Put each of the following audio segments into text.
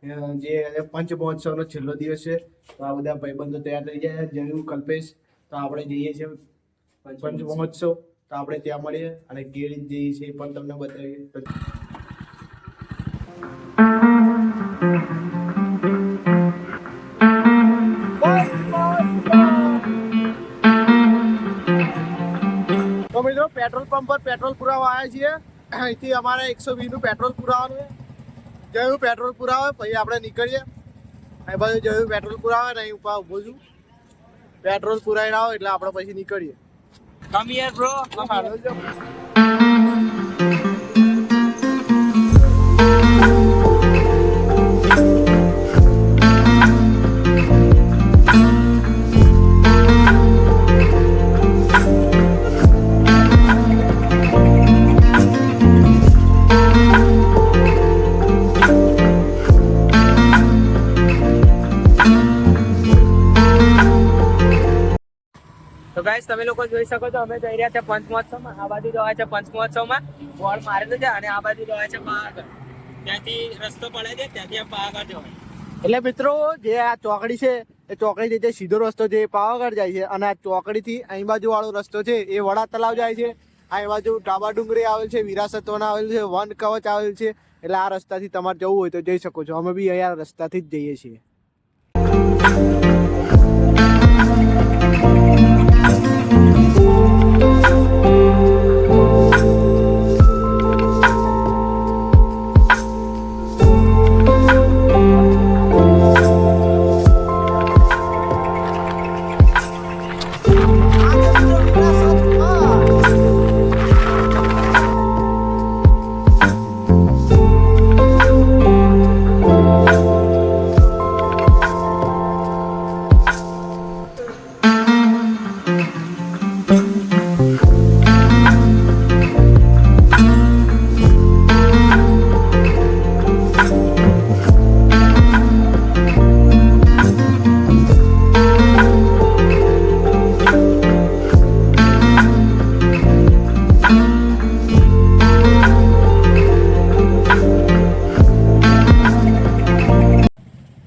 જે પંચ મહોત્સવનો છેલ્લો દિવસ છે. તો આ બધા ભાઈબંધો તૈયાર થઈ જાય. જયું કલ્પેશ, તો આપણે જઈએ છીએ પંચ મહોત્સવ. તો આપણે ત્યાં મળીએ અને કેવી રીતે જઈએ છીએ એ પણ તમને બતાવીએ. તો મિત્રો પેટ્રોલ પંપ પર પેટ્રોલ પુરાવા આવ્યા છીએ. અહીંથી અમારે 120 નું પેટ્રોલ પુરાવાનું છે. જયું પેટ્રોલ પુરાવે પછી આપણે નીકળીએ. અહીં બાજુ જયું પેટ્રોલ પુરાવે ને અહીં ઉપર ઉભો છું. પેટ્રોલ પુરાઈને આવો એટલે આપણે પછી નીકળીએ. Come here bro. તો ગાઈસ તમે લોકો જોઈ શકો છો અમે જઈ રહ્યા છે પંચમહોત્સવમાં. આ બાજુ જવાય છે પંચમહોત્સવમાં, બોર્ડ મારેલું છે, અને આ બાજુ જવાય છે પાવાગઢ. ત્યાંથી રસ્તો પડે છે, ત્યાંથી પાવાગઢ જવાય. એટલે મિત્રો જે આ ચોકડી છે એ ચોકડી જે સીધો રસ્તો છે એ પાવાગઢ જાય છે, અને આ ચોકડી થી અહીં બાજુ વાળો રસ્તો છે એ વડા તલાવ જાય છે. અહીં બાજુ ડાબા ડુંગરી આવેલ છે, વિરાસત વન આવેલ છે, વન કવચ આવેલ છે. એટલે આ રસ્તાથી તમારે જવું હોય તો જઈ શકો છો. અમે બી અહીંયા રસ્તાથી જ જઈએ છીએ.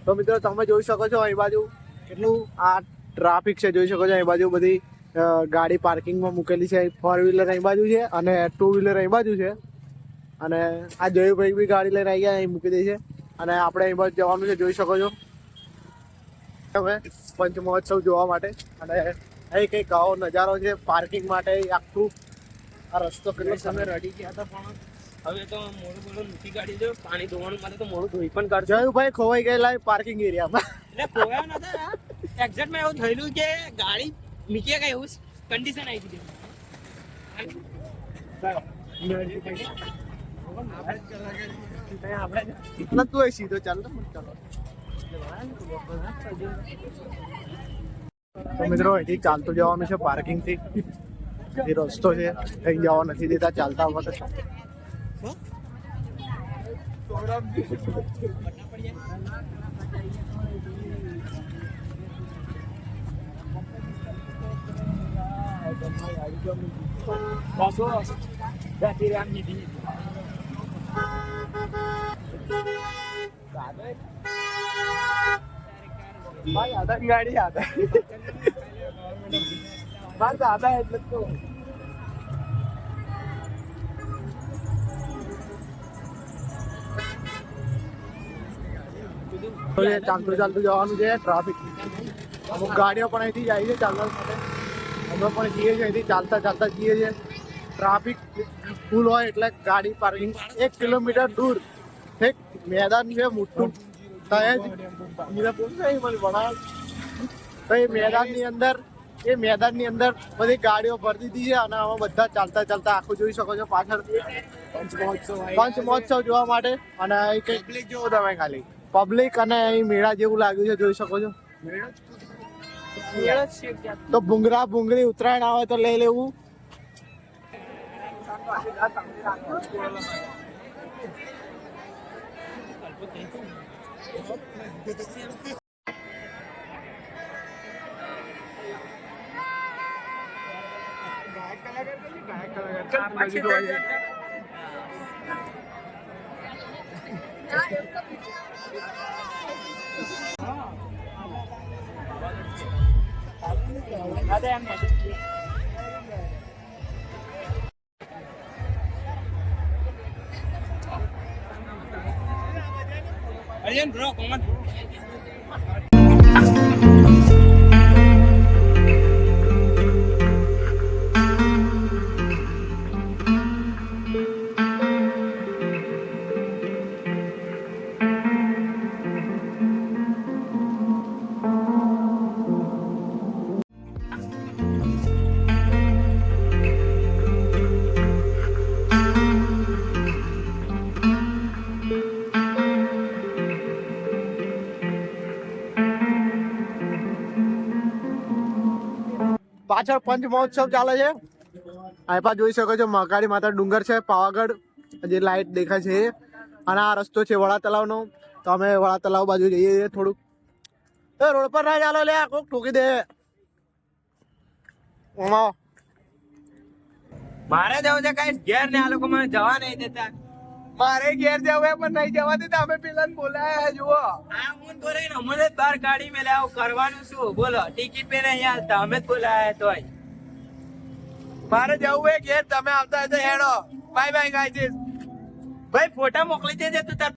તો મિત્રો તમે જોઈ શકો છો અહીં બાજુ કેટલું આ ટ્રાફિક છે. જોઈ શકો છો અહીં બાજુ બધી ગાડી પાર્કિંગમાં મૂકેલી છે. 4 વ્હીલર અહીં બાજુ છે અને 2 વ્હીલર અહીં બાજુ છે. અને આ જયુભાઈ બી ગાડી લઈને આવી ગયા અહીં મૂકી દે છે. અને આપણે અહીં બાજુ જવાનું છે. જોઈ શકો છો તમે પંચ મહોત્સવ જોવા માટે. અને અહીં કંઈક આવો નજારો છે પાર્કિંગ માટે. આખું આ રસ્તો કેટલો તમે રડી ગયા હતા પણ હવે તો મોડું મૂકી કાઢી દો. પાણી ધોવાનું માટે તો મોડું ધોઈ પણ કાઢજો. જયુભાઈ ખોવાઈ ગયેલા પાર્કિંગ એરિયામાં. એટલે ખોયા નતા, એક્ઝેક્ટમાં એવું થયેલું કે ગાડી મૂકી ગઈ એવું કન્ડિશન આવી ગઈ. આપણે તું સીધો ચાલ તો ચાલો. તો મિત્રો અહીંથી ચાલતું જવાનું છે પાર્કિંગ થી. એ રસ્તો છે અહીં જવા નથી દેતા ચાલતા વખતે. ગાડી આદા બસ આદા એટલે તો ચાલતું ચાલતું જવાનું છે. ટ્રાફિક અમુક ગાડીઓ પણ અહીંથી જાય છે ચાલવા માટે. અમે પણ જઈએ છીએ અહીંથી ચાલતા ચાલતા જઈએ છીએ. ટ્રાફિક ફૂલ હોય એટલે ગાડી પાર્કિંગ 1 કિલોમીટર દૂર એક મેદાન છે મોટું. તો એ મેદાનની અંદર બધી ગાડીઓ ભરી દીધી છે. અને અમે બધા ચાલતા ચાલતા આખું જોઈ શકો છો પાછળ પંચ મહોત્સવ જોવા માટે. અને પબ્લિક જોવો તમે ખાલી પબ્લિક અને અહીં મેળા જેવું લાગ્યું છે. જોઈ શકો છો. તો ભૂંગળી ઉત્તરાયણ આવે તો લઈ લેવું. ગાયક દાદા એમ Aryan bro, come on. પાછળ પંચ મહોત્સવ ચાલે છે. આ પા જોઈ શકો છો મહાકાળી માતા ડુંગર છે, પાવાગઢ જે લાઈટ દેખાય છે એ. અને આ રસ્તો છે વડા તલાવનો. તો અમે વડા તલાવ બાજુ જઈએ છીએ થોડુંક. એ રોડ પર ના ચાલો લે, કોક ઠોકી દે. મારે જવું છે કઈ ઘેર ને આ લોકો મને જવા નહીં દેતા. મારે ઘેર જવું પણ નહીં જવા દેતા. અમે પેલા બોલાયા જુઓ. આ હું બોલે ને અમને જ બહાર કાઢી મેલે આવું કરવાનું શું બોલો? ટિકિટ પે નહીં હાલતા, અમે જ બોલાયા તોય. મારે જવું એ ઘેર, તમે આવતા હોય તો હેડો. Bye bye guys. ભાઈ ફોટા મોકલી દેજે તું તાર.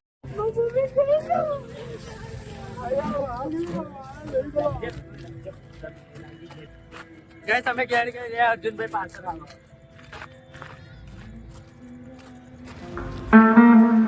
ગાઈસ અમે ઘેર ગયા, અર્જુનભાઈ પાછળ આવો.